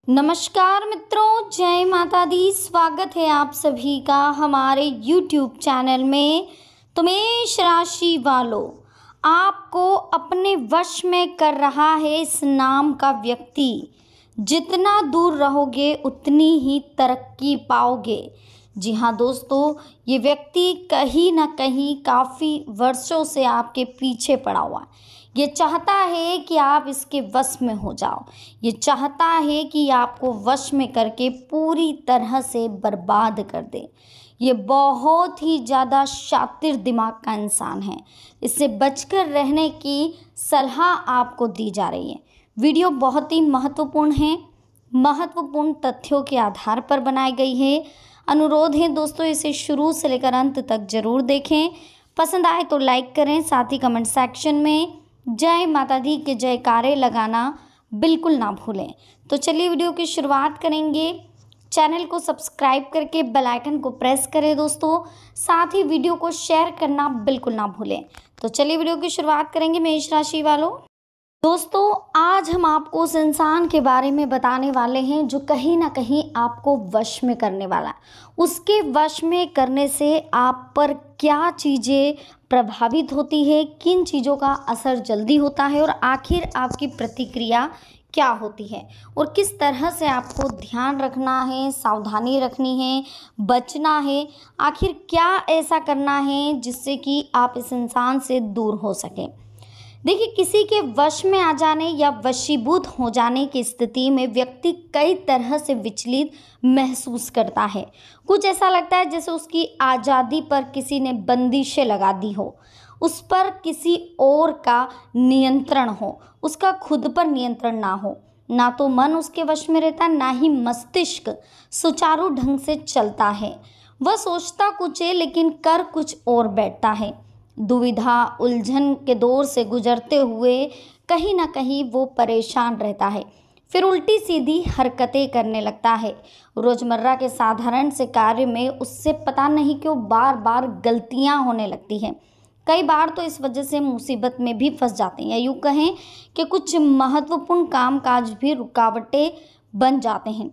नमस्कार मित्रों, जय माता दी। स्वागत है आप सभी का हमारे YouTube चैनल में। तो मेष राशि वालों, आपको अपने वश में कर रहा है इस नाम का व्यक्ति। जितना दूर रहोगे उतनी ही तरक्की पाओगे। जी हाँ दोस्तों, ये व्यक्ति कहीं ना कहीं काफ़ी वर्षों से आपके पीछे पड़ा हुआ है। ये चाहता है कि आप इसके वश में हो जाओ। ये चाहता है कि आपको वश में करके पूरी तरह से बर्बाद कर दे। ये बहुत ही ज़्यादा शातिर दिमाग का इंसान है। इससे बचकर रहने की सलाह आपको दी जा रही है। वीडियो बहुत ही महत्वपूर्ण है, महत्वपूर्ण तथ्यों के आधार पर बनाई गई है। अनुरोध है दोस्तों, इसे शुरू से लेकर अंत तक जरूर देखें। पसंद आए तो लाइक करें, साथ ही कमेंट सेक्शन में जय माता दी के जयकारे लगाना बिल्कुल ना भूलें। तो चलिए वीडियो की शुरुआत करेंगे। चैनल को सब्सक्राइब करके बेल आइकन को प्रेस करें दोस्तों, साथ ही वीडियो को शेयर करना बिल्कुल ना भूलें। तो चलिए वीडियो की शुरुआत करेंगे मेष राशि वालों। दोस्तों, आज हम आपको उस इंसान के बारे में बताने वाले हैं जो कहीं ना कहीं आपको वश में करने वाला है। उसके वश में करने से आप पर क्या चीज़ें प्रभावित होती है, किन चीज़ों का असर जल्दी होता है और आखिर आपकी प्रतिक्रिया क्या होती है और किस तरह से आपको ध्यान रखना है, सावधानी रखनी है, बचना है। आखिर क्या ऐसा करना है जिससे कि आप इस इंसान से दूर हो सकें। देखिए, किसी के वश में आ जाने या वशीभूत हो जाने की स्थिति में व्यक्ति कई तरह से विचलित महसूस करता है। कुछ ऐसा लगता है जैसे उसकी आज़ादी पर किसी ने बंदिशें लगा दी हो, उस पर किसी और का नियंत्रण हो, उसका खुद पर नियंत्रण ना हो। ना तो मन उसके वश में रहता, ना ही मस्तिष्क सुचारू ढंग से चलता है। वह सोचता कुछ है लेकिन कर कुछ और बैठता है। दुविधा उलझन के दौर से गुजरते हुए कहीं ना कहीं वो परेशान रहता है। फिर उल्टी सीधी हरकतें करने लगता है। रोज़मर्रा के साधारण से कार्य में उससे पता नहीं क्यों बार बार गलतियां होने लगती हैं। कई बार तो इस वजह से मुसीबत में भी फंस जाते हैं, या यूँ कहें कि कुछ महत्वपूर्ण कामकाज भी रुकावटें बन जाते हैं।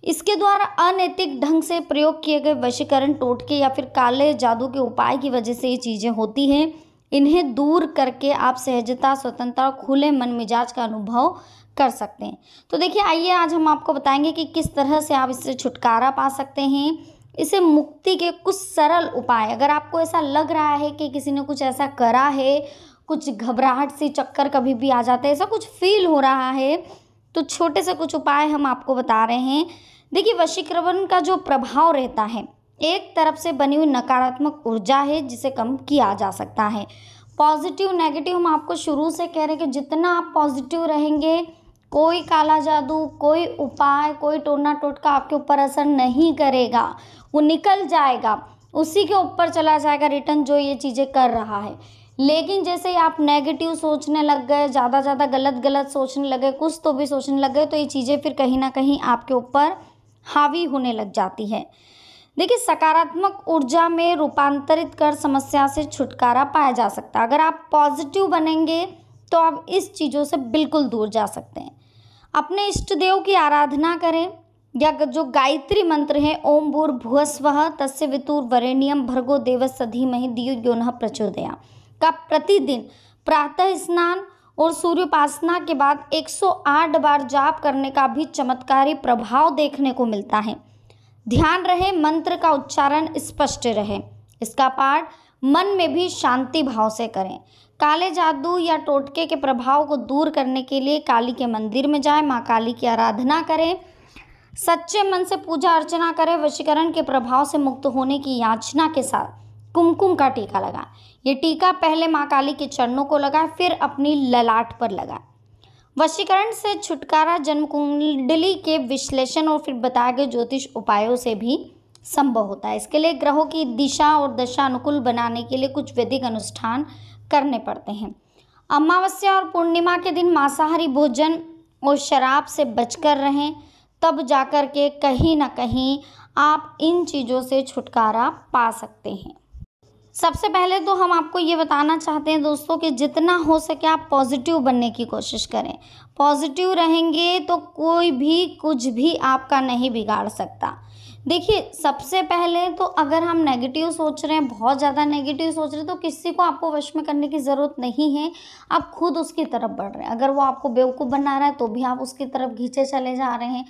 इसके द्वारा अनैतिक ढंग से प्रयोग किए गए वशीकरण टोटके या फिर काले जादू के उपाय की वजह से ये चीज़ें होती हैं। इन्हें दूर करके आप सहजता, स्वतंत्रता और खुले मन मिजाज का अनुभव कर सकते हैं। तो देखिए, आइए आज हम आपको बताएंगे कि किस तरह से आप इससे छुटकारा पा सकते हैं। इसे मुक्ति के कुछ सरल उपाय। अगर आपको ऐसा लग रहा है कि किसी ने कुछ ऐसा करा है, कुछ घबराहट सी, चक्कर कभी भी आ जाते हैं, ऐसा कुछ फील हो रहा है, तो छोटे से कुछ उपाय हम आपको बता रहे हैं। देखिए, वशीकरण का जो प्रभाव रहता है, एक तरफ से बनी हुई नकारात्मक ऊर्जा है जिसे कम किया जा सकता है। पॉजिटिव नेगेटिव हम आपको शुरू से कह रहे हैं कि जितना आप पॉजिटिव रहेंगे, कोई काला जादू, कोई उपाय, कोई टोना टोटका आपके ऊपर असर नहीं करेगा। वो निकल जाएगा, उसी के ऊपर चला जाएगा रिटर्न जो ये चीज़ें कर रहा है। लेकिन जैसे ही आप नेगेटिव सोचने लग गए, ज़्यादा गलत सोचने लगे, कुछ तो भी सोचने लग गए, तो ये चीज़ें फिर कहीं ना कहीं आपके ऊपर हावी होने लग जाती है। देखिए, सकारात्मक ऊर्जा में रूपांतरित कर समस्या से छुटकारा पाया जा सकता है। अगर आप पॉजिटिव बनेंगे तो आप इस चीज़ों से बिल्कुल दूर जा सकते हैं। अपने इष्ट देव की आराधना करें, या जो गायत्री मंत्र है ओम भूर्भुवः स्वः तस्य वितुर्वरेण्यं भर्गो देवस्य धीमहि धियो यो नः प्रचोदयात् का प्रतिदिन प्रातः स्नान और सूर्योपासना के बाद 108 बार जाप करने का भी चमत्कारी प्रभाव देखने को मिलता है। ध्यान रहे, मंत्र का उच्चारण स्पष्ट रहे। इसका पाठ मन में भी शांति भाव से करें। काले जादू या टोटके के प्रभाव को दूर करने के लिए काली के मंदिर में जाएं, माँ काली की आराधना करें, सच्चे मन से पूजा अर्चना करें। वशीकरण के प्रभाव से मुक्त होने की याचना के साथ कुमकुम का टीका लगाएं। ये टीका पहले माँ काली के चरणों को लगाएं, फिर अपनी ललाट पर लगाएं। वशीकरण से छुटकारा जन्म कुंडली के विश्लेषण और फिर बताए गए ज्योतिष उपायों से भी संभव होता है। इसके लिए ग्रहों की दिशा और दशा अनुकूल बनाने के लिए कुछ वैदिक अनुष्ठान करने पड़ते हैं। अमावस्या और पूर्णिमा के दिन मांसाहारी भोजन और शराब से बचकर रहें, तब जाकर के कहीं ना कहीं आप इन चीज़ों से छुटकारा पा सकते हैं। सबसे पहले तो हम आपको ये बताना चाहते हैं दोस्तों कि जितना हो सके आप पॉजिटिव बनने की कोशिश करें। पॉजिटिव रहेंगे तो कोई भी कुछ भी आपका नहीं बिगाड़ सकता। देखिए, सबसे पहले तो अगर हम नेगेटिव सोच रहे हैं, बहुत ज़्यादा नेगेटिव सोच रहे हैं, तो किसी को आपको वश में करने की ज़रूरत नहीं है। आप खुद उसकी तरफ बढ़ रहे हैं। अगर वो आपको बेवकूफ़ बना रहा है तो भी आप उसकी तरफ खींचे चले जा रहे हैं।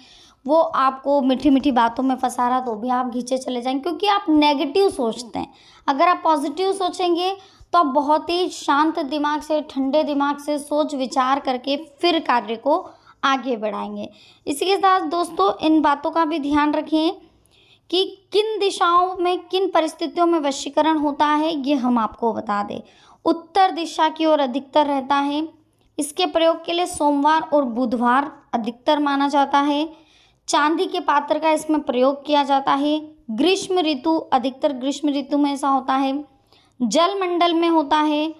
वो आपको मीठी मीठी बातों में फंसा रहा तो भी आप खींचे चले जाएंगे, क्योंकि आप नेगेटिव सोचते हैं। अगर आप पॉजिटिव सोचेंगे तो आप बहुत ही शांत दिमाग से, ठंडे दिमाग से सोच विचार करके फिर कार्य को आगे बढ़ाएंगे। इसी के साथ दोस्तों, इन बातों का भी ध्यान रखें कि किन दिशाओं में, किन परिस्थितियों में वशीकरण होता है, ये हम आपको बता दें। उत्तर दिशा की ओर अधिकतर रहता है। इसके प्रयोग के लिए सोमवार और बुधवार अधिकतर माना जाता है। चांदी के पात्र का इसमें प्रयोग किया जाता है। ग्रीष्म ऋतु, अधिकतर ग्रीष्म ऋतु में ऐसा होता है। जल मंडल में होता है,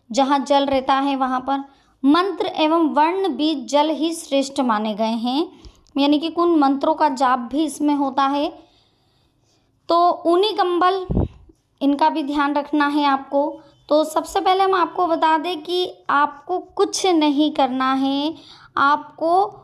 जहाँ जल रहता है वहाँ पर। मंत्र एवं वर्ण भी जल ही श्रेष्ठ माने गए हैं, यानी कि कुछ मंत्रों का जाप भी इसमें होता है। तो ऊनी कंबल, इनका भी ध्यान रखना है आपको। तो सबसे पहले हम आपको बता दें कि आपको कुछ नहीं करना है। आपको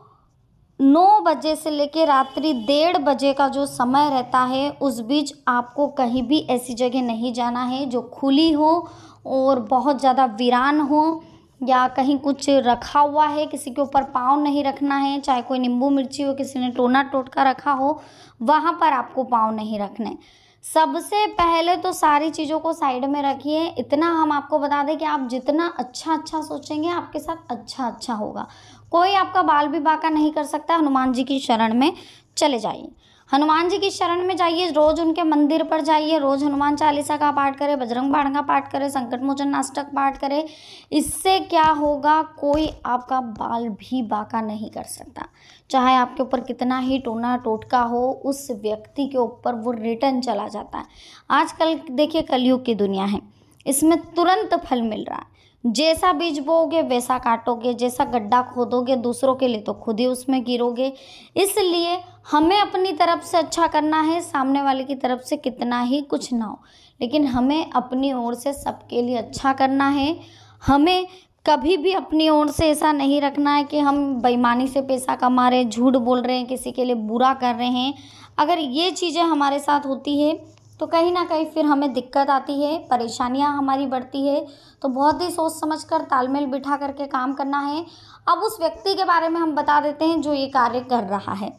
9 बजे से लेकर रात्रि 1:30 बजे का जो समय रहता है, उस बीच आपको कहीं भी ऐसी जगह नहीं जाना है जो खुली हो और बहुत ज़्यादा वीरान हो, या कहीं कुछ रखा हुआ है, किसी के ऊपर पाँव नहीं रखना है। चाहे कोई नींबू मिर्ची हो, किसी ने टोना टोटका रखा हो, वहाँ पर आपको पाँव नहीं रखने। सबसे पहले तो सारी चीज़ों को साइड में रखिए। इतना हम आपको बता दें कि आप जितना अच्छा सोचेंगे, आपके साथ अच्छा होगा। कोई आपका बाल भी बांका नहीं कर सकता। हनुमान जी की शरण में चले जाइए, हनुमान जी की शरण में जाइए। रोज़ उनके मंदिर पर जाइए, रोज़ हनुमान चालीसा का पाठ करें, बजरंग बाण का पाठ करें, संकट मोचन अष्टक पाठ करें। इससे क्या होगा, कोई आपका बाल भी बांका नहीं कर सकता। चाहे आपके ऊपर कितना ही टोना टोटका हो, उस व्यक्ति के ऊपर वो रिटर्न चला जाता है। आजकल देखिए, कलयुग की दुनिया है, इसमें तुरंत फल मिल रहा है। जैसा बीज बोओगे वैसा काटोगे, जैसा गड्ढा खोदोगे दूसरों के लिए तो खुद ही उसमें गिरोगे। इसलिए हमें अपनी तरफ से अच्छा करना है, सामने वाले की तरफ से कितना ही कुछ ना हो, लेकिन हमें अपनी ओर से सबके लिए अच्छा करना है। हमें कभी भी अपनी ओर से ऐसा नहीं रखना है कि हम बेईमानी से पैसा कमा रहे हैं, झूठ बोल रहे हैं, किसी के लिए बुरा कर रहे हैं। अगर ये चीज़ें हमारे साथ होती है तो कहीं ना कहीं फिर हमें दिक्कत आती है, परेशानियां हमारी बढ़ती है। तो बहुत ही सोच समझकर, तालमेल बिठा करके काम करना है। अब उस व्यक्ति के बारे में हम बता देते हैं जो ये कार्य कर रहा है।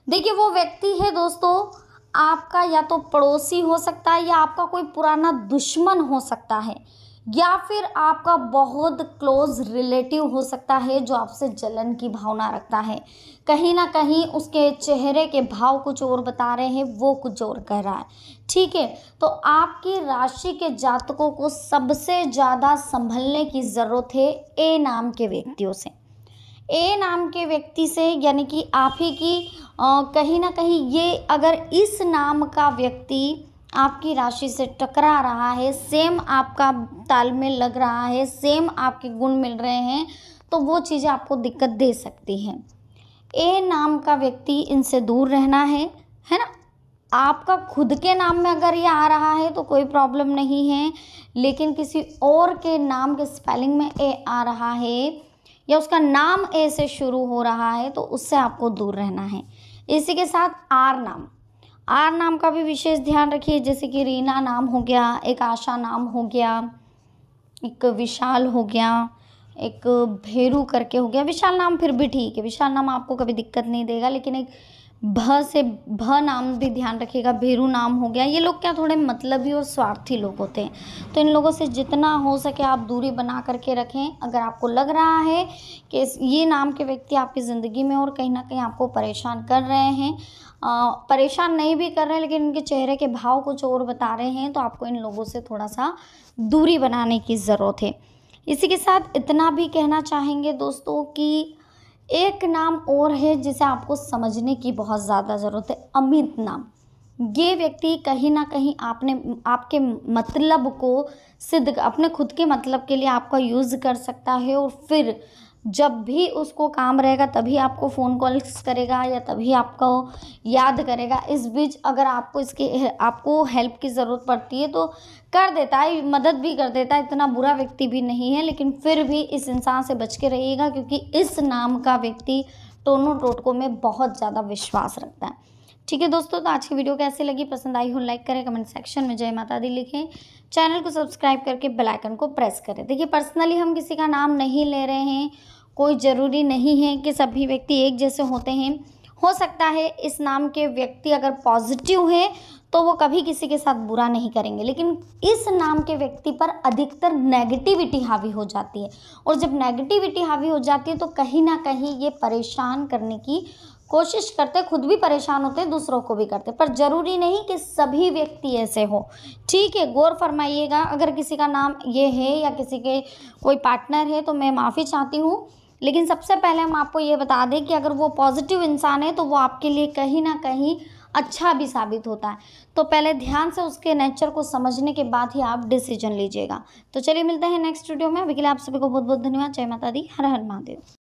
देखिए, वो व्यक्ति है दोस्तों, आपका या तो पड़ोसी हो सकता है, या आपका कोई पुराना दुश्मन हो सकता है, या फिर आपका बहुत क्लोज रिलेटिव हो सकता है जो आपसे जलन की भावना रखता है। कहीं ना कहीं उसके चेहरे के भाव कुछ और बता रहे हैं, वो कुछ और कह रहा है। ठीक है, तो आपकी राशि के जातकों को सबसे ज़्यादा संभलने की ज़रूरत है ए नाम के व्यक्तियों से। ए नाम के व्यक्ति से, यानी कि आप ही की कहीं ना कहीं ये, अगर इस नाम का व्यक्ति आपकी राशि से टकरा रहा है, सेम आपका तालमेल लग रहा है, सेम आपके गुण मिल रहे हैं, तो वो चीज़ें आपको दिक्कत दे सकती हैं। ए नाम का व्यक्ति, इनसे दूर रहना है ना। आपका खुद के नाम में अगर ये आ रहा है तो कोई प्रॉब्लम नहीं है, लेकिन किसी और के नाम के स्पेलिंग में ए आ रहा है, या उसका नाम ए से शुरू हो रहा है, तो उससे आपको दूर रहना है। इसी के साथ आर नाम का भी विशेष ध्यान रखिए। जैसे कि रीना नाम हो गया, एक आशा नाम हो गया, एक विशाल हो गया, एक भेरू करके हो गया। विशाल नाम फिर भी ठीक है, विशाल नाम आपको कभी दिक्कत नहीं देगा, लेकिन एक भ नाम भी ध्यान रखिएगा। भेरू नाम हो गया, ये लोग क्या थोड़े मतलबी और स्वार्थी लोग होते हैं, तो इन लोगों से जितना हो सके आप दूरी बना करके रखें। अगर आपको लग रहा है कि ये नाम के व्यक्ति आपकी ज़िंदगी में और कहीं ना कहीं आपको परेशान कर रहे हैं, परेशान नहीं भी कर रहे हैं, लेकिन इनके चेहरे के भाव कुछ और बता रहे हैं, तो आपको इन लोगों से थोड़ा सा दूरी बनाने की ज़रूरत है। इसी के साथ इतना भी कहना चाहेंगे दोस्तों कि एक नाम और है जिसे आपको समझने की बहुत ज़्यादा ज़रूरत है, अमित नाम। ये व्यक्ति कहीं ना कहीं आपके मतलब को सिद्ध, अपने खुद के मतलब के लिए आपका यूज़ कर सकता है, और फिर जब भी उसको काम रहेगा तभी आपको फ़ोन कॉल्स करेगा या तभी आपको याद करेगा। इस बीच अगर आपको हेल्प की ज़रूरत पड़ती है तो कर देता है, मदद भी कर देता है, इतना बुरा व्यक्ति भी नहीं है। लेकिन फिर भी इस इंसान से बच के रहिएगा, क्योंकि इस नाम का व्यक्ति टोनों टोटकों में बहुत ज़्यादा विश्वास रखता है। ठीक है दोस्तों, तो आज की वीडियो कैसी लगी, पसंद आई हो लाइक करें, कमेंट सेक्शन में जय माता दी लिखें, चैनल को सब्सक्राइब करके बेल आइकन को प्रेस करें। देखिए, पर्सनली हम किसी का नाम नहीं ले रहे हैं, कोई ज़रूरी नहीं है कि सभी व्यक्ति एक जैसे होते हैं। हो सकता है इस नाम के व्यक्ति अगर पॉजिटिव हैं तो वो कभी किसी के साथ बुरा नहीं करेंगे, लेकिन इस नाम के व्यक्ति पर अधिकतर नेगेटिविटी हावी हो जाती है, और जब नेगेटिविटी हावी हो जाती है तो कहीं ना कहीं ये परेशान करने की कोशिश करते, खुद भी परेशान होते हैं, दूसरों को भी करते, पर ज़रूरी नहीं कि सभी व्यक्ति ऐसे हो। ठीक है, गौर फरमाइएगा। अगर किसी का नाम ये है या किसी के कोई पार्टनर है तो मैं माफ़ी चाहती हूँ, लेकिन सबसे पहले हम आपको ये बता दें कि अगर वो पॉजिटिव इंसान है तो वो आपके लिए कहीं ना कहीं अच्छा भी साबित होता है। तो पहले ध्यान से उसके नेचर को समझने के बाद ही आप डिसीजन लीजिएगा। तो चलिए मिलते हैं नेक्स्ट वीडियो में। अभी के लिए आप सभी को बहुत बहुत धन्यवाद। जय माता दी, हर हर महादेव।